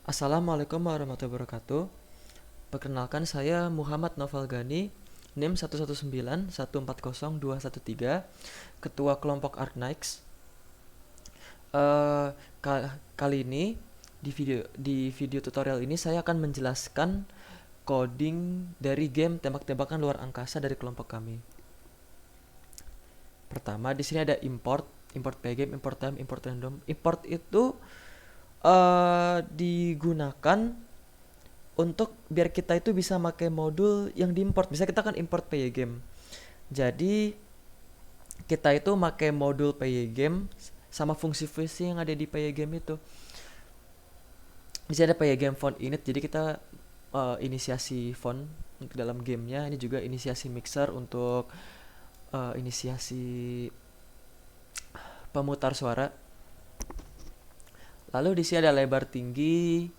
Assalamualaikum warahmatullahi wabarakatuh. Perkenalkan saya Muhammad Noval Gani, NIM 119140213, Ketua Kelompok Arknights. Eh, Kali ini di video tutorial ini saya akan menjelaskan coding dari game tembak-tembakan luar angkasa dari kelompok kami. Pertama, di sini ada import pgame, import time, import random. Import itu digunakan untuk biar kita itu bisa pakai modul yang diimport. Bisa kita kan import pygame. Jadi kita itu pakai modul pygame sama fungsi-fungsi yang ada di pygame itu. Di sini ada pygame font init. Jadi kita inisiasi font untuk dalam gamenya. Ini juga inisiasi mixer untuk inisiasi pemutar suara. Lalu di sini ada lebar tinggi,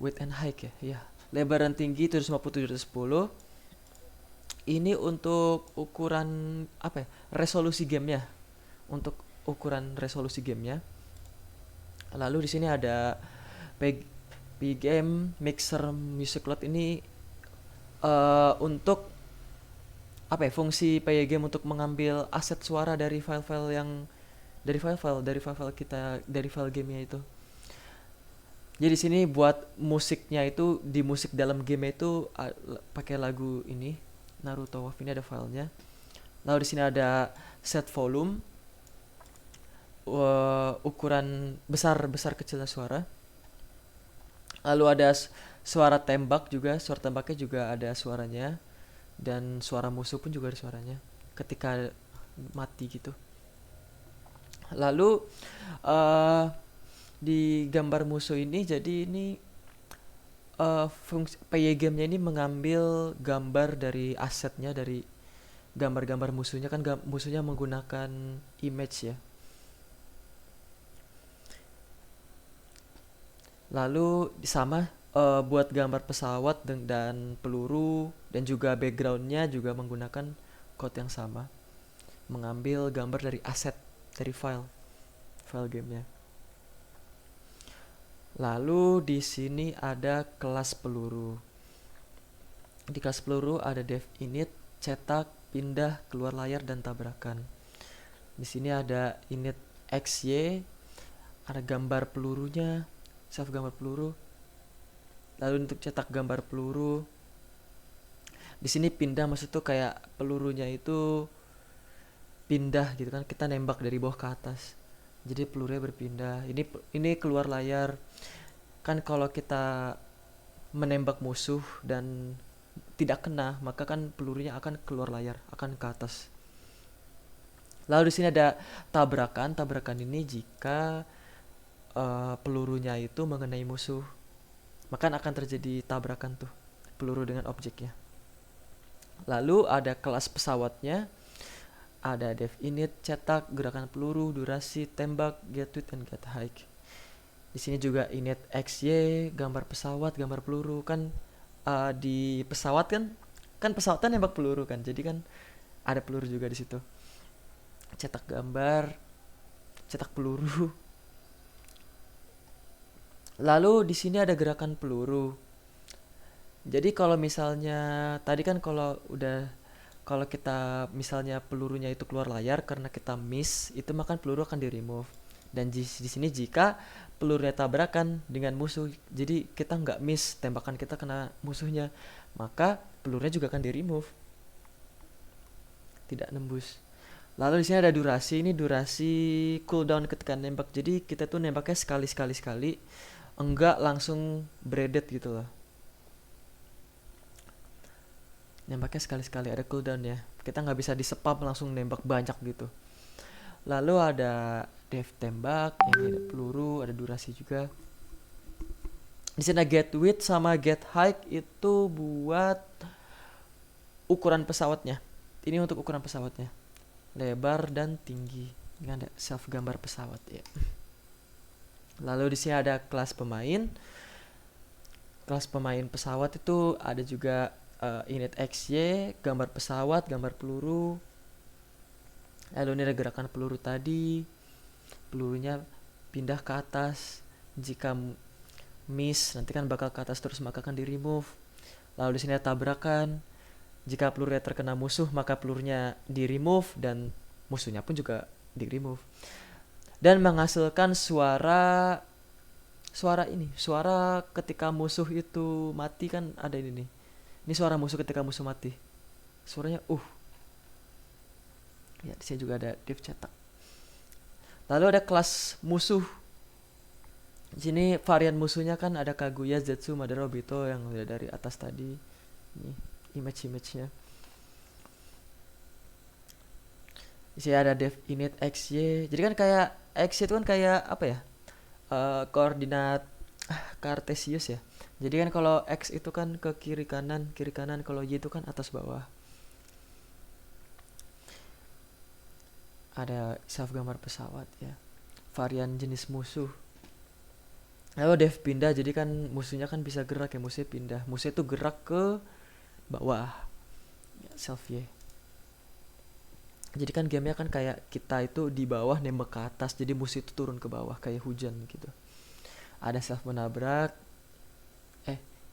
width and height ya. Lebar dan tinggi 750 ini untuk ukuran apa ya? Resolusi gamenya. Untuk ukuran resolusi gamenya. Lalu di sini ada pgame mixer music load ini untuk apa ya? Fungsi pgame untuk mengambil aset suara dari file-file yang dari file-file kita dari file gamenya itu. Jadi di sini buat musiknya itu di musik dalam game itu pakai lagu ini Naruto Wolf, ini ada filenya. Lalu di sini ada set volume, ukuran besar kecilnya suara. Lalu ada suara tembak juga, suara tembaknya juga ada suaranya, dan suara musuh pun juga ada suaranya ketika mati gitu. Lalu di gambar musuh ini, jadi ini fungsi pygame-nya ini mengambil gambar dari asetnya, dari gambar-gambar musuhnya kan. Musuhnya menggunakan image ya. Lalu sama buat gambar pesawat dan peluru dan juga backgroundnya juga menggunakan code yang sama, mengambil gambar dari aset dari file gamenya. Lalu di sini ada kelas peluru. Di kelas peluru ada dev init, cetak, pindah, keluar layar, dan tabrakan. Di sini ada init xy, ada gambar pelurunya, save gambar peluru. Lalu untuk cetak gambar peluru, di sini pindah, maksud tuh kayak pelurunya itu pindah gitu kan, kita nembak dari bawah ke atas. Jadi pelurunya berpindah. Ini keluar layar. Kan kalau kita menembak musuh dan tidak kena, maka kan pelurunya akan keluar layar, akan ke atas. Lalu di sini ada tabrakan. Tabrakan ini jika pelurunya itu mengenai musuh, maka akan terjadi tabrakan tuh peluru dengan objeknya. Lalu ada kelas pesawatnya, ada dev init, cetak, gerakan peluru, durasi, tembak, get width, dan get height. Di sini juga init xy, gambar pesawat, gambar peluru kan. Di pesawat kan pesawat kan nembak peluru kan, jadi kan ada peluru juga di situ. Cetak gambar, cetak peluru. Lalu di sini ada gerakan peluru. Jadi kalau misalnya tadi kan kalau kita misalnya pelurunya itu keluar layar karena kita miss, itu maka peluru akan di remove. Dan di sini jika pelurunya tabrakan dengan musuh, jadi kita nggak miss, tembakan kita kena musuhnya, maka pelurunya juga akan di remove, tidak nembus. Lalu di sini ada durasi. Ini durasi cooldown ketika nembak. Jadi kita tuh nembaknya sekali, enggak langsung braided gitu loh. Nembaknya sekali, ada cooldown ya. Kita nggak bisa disepam langsung nembak banyak gitu. Lalu ada dev tembak, yang ada peluru, ada durasi juga. Di sini get width sama get height itu buat ukuran pesawatnya. Ini untuk ukuran pesawatnya, lebar dan tinggi. Ini ada self gambar pesawat ya. Lalu di sini ada kelas pemain. Kelas pemain pesawat itu ada juga init xy, gambar pesawat, gambar peluru. Lalu ini ada gerakan peluru tadi, pelurunya pindah ke atas, Jika miss nanti kan bakal ke atas terus maka akan di remove. Lalu di sini ada tabrakan. Jika pelurunya terkena musuh maka pelurunya di remove dan musuhnya pun juga di remove. Dan menghasilkan suara ketika musuh itu mati kan ada ini nih. Ini suara musuh ketika musuh mati. Suaranya Ya, di sini juga ada div cetak. Lalu ada kelas musuh. Di sini varian musuhnya kan ada Kaguya, Zetsu, Madara, Obito yang udah dari atas tadi. Ini image-nya. Di sini ada dev init XY. Jadi kan kayak XY itu kan kayak apa ya? Koordinat Kartesius ya. Jadi kan kalau X itu kan ke kiri kanan, kalau Y itu kan atas bawah. Ada self gambar pesawat ya. Varian jenis musuh. Lalu dev pindah, jadi kan musuhnya kan bisa gerak ya, musuhnya pindah. Musuhnya itu gerak ke bawah. Ya, self Y. Jadi kan gamenya kan kayak kita itu di bawah nembak ke atas, jadi musuh itu turun ke bawah kayak hujan gitu. Ada self menabrak.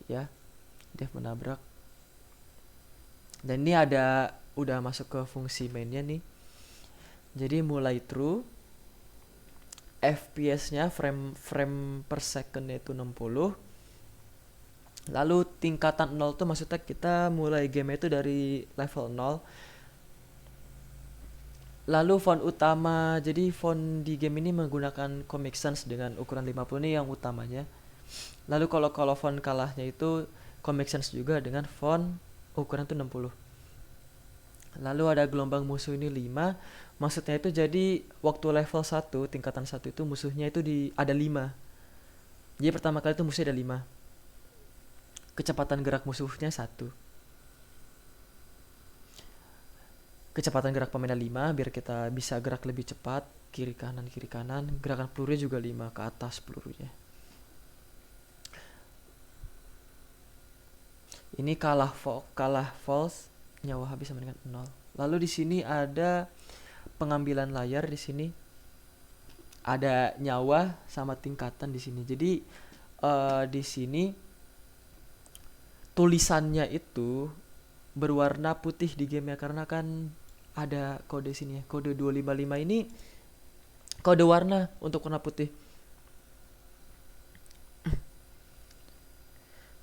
Dev menabrak. Dan ini udah masuk ke fungsi mainnya nih. Jadi mulai true, FPS-nya frame per second itu 60. Lalu tingkatan 0 tuh maksudnya kita mulai game itu dari level 0. Lalu font utama, jadi font di game ini menggunakan Comic Sans dengan ukuran 50 ini yang utamanya. Lalu kalau font kalahnya itu Comic Sans juga dengan font ukuran itu 60. Lalu ada gelombang musuh ini 5. Maksudnya itu jadi waktu level 1, tingkatan 1 itu musuhnya itu ada 5. Jadi pertama kali itu musuhnya ada 5. Kecepatan gerak musuhnya 1. Kecepatan gerak pemainnya 5 biar kita bisa gerak lebih cepat. Kiri kanan. Gerakan pelurunya juga 5 ke atas pelurunya. Ini kalah false, nyawa habis sama dengan 0. Lalu di sini ada pengambilan layar di sini. Ada nyawa sama tingkatan di sini. Jadi di sini tulisannya itu berwarna putih di game ya, karena kan ada kode sini ya. Kode 255 ini kode warna untuk warna putih.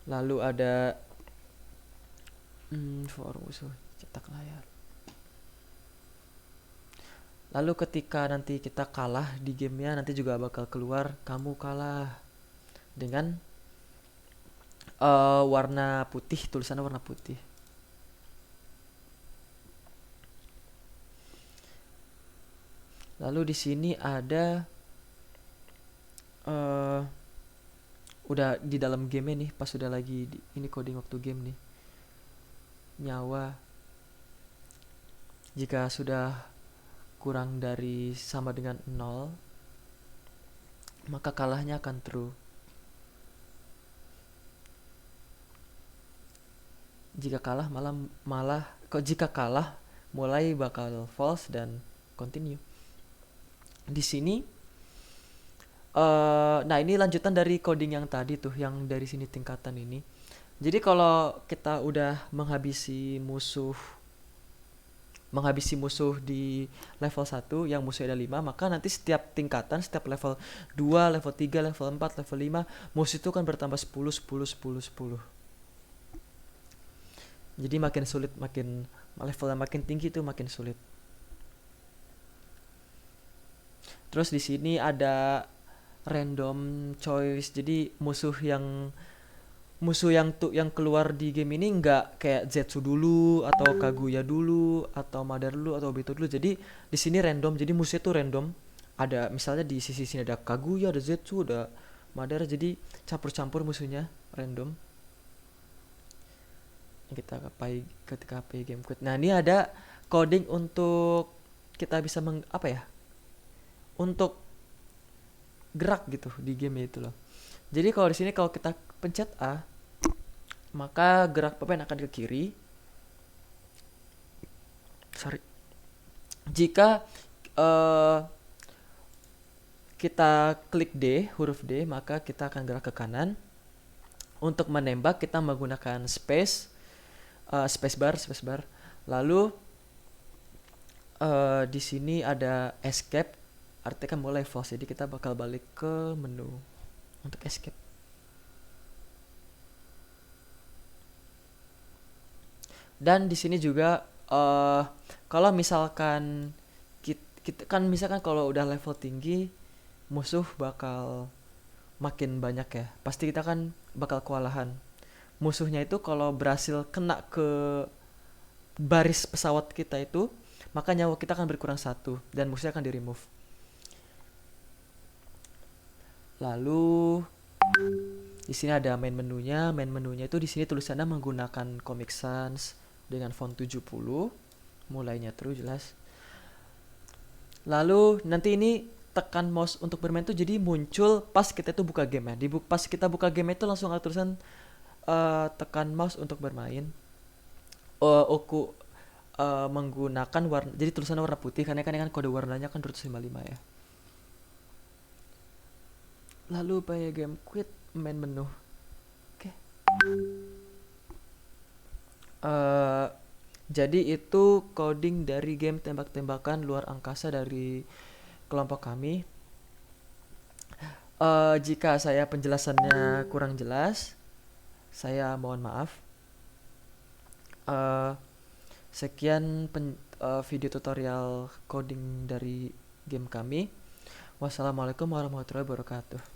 Lalu ada for musuh cetak layar. Lalu ketika nanti kita kalah di gamenya, nanti juga bakal keluar kamu kalah dengan warna putih, tulisannya warna putih. Lalu di sini ada udah di dalam game nih, pas udah lagi ini coding waktu game nih. Nyawa jika sudah kurang dari sama dengan 0 maka kalahnya akan true. Jika kalah jika kalah mulai bakal false dan continue. Di sini nah ini lanjutan dari coding yang tadi tuh, yang dari sini tingkatan ini. Jadi kalau kita udah menghabisi musuh di level 1 yang musuhnya ada 5, maka nanti setiap tingkatan, setiap level 2, level 3, level 4, level 5, musuh itu kan bertambah 10. Jadi makin sulit, levelnya makin tinggi itu makin sulit. Terus di sini ada random choice. Jadi musuh yang keluar di game ini nggak kayak Zetsu dulu atau Kaguya dulu atau Madara dulu atau Obito dulu. Jadi di sini random. Jadi musuhnya tuh random. Ada misalnya di sisi sini ada Kaguya, ada Zetsu, ada Madara. Jadi campur-campur musuhnya random. Kita ketika play game quit. Nah, ini ada coding untuk kita bisa untuk gerak gitu di game itu loh. Jadi kalau di sini kalau kita pencet A, maka gerak pemain akan ke kiri. Jika kita klik D, huruf D, maka kita akan gerak ke kanan. Untuk menembak kita menggunakan spacebar. Lalu di sini ada escape, artinya kan mulai false, jadi kita bakal balik ke menu untuk escape. Dan di sini juga kalau misalkan kita kan misalkan kalau udah level tinggi musuh bakal makin banyak ya, pasti kita kan bakal kewalahan. Musuhnya itu kalau berhasil kena ke baris pesawat kita itu, maka nyawa kita akan berkurang 1 dan musuhnya akan di remove. Lalu di sini ada main menunya. Main menunya itu di sini tulisannya menggunakan Comic Sans dengan font 70. Mulainya terus jelas. Lalu nanti ini tekan mouse untuk bermain tuh jadi muncul pas kita tuh buka game ya. Pas kita buka game itu langsung ada tulisan tekan mouse untuk bermain. Oku menggunakan warna, jadi tulisannya warna putih karena kan kode warnanya kan 255 ya. Lalu play game, quit main menu. Oke. Jadi itu coding dari game tembak-tembakan luar angkasa dari kelompok kami. Jika saya penjelasannya kurang jelas, saya mohon maaf. Sekian video tutorial coding dari game kami. Wassalamualaikum warahmatullahi wabarakatuh.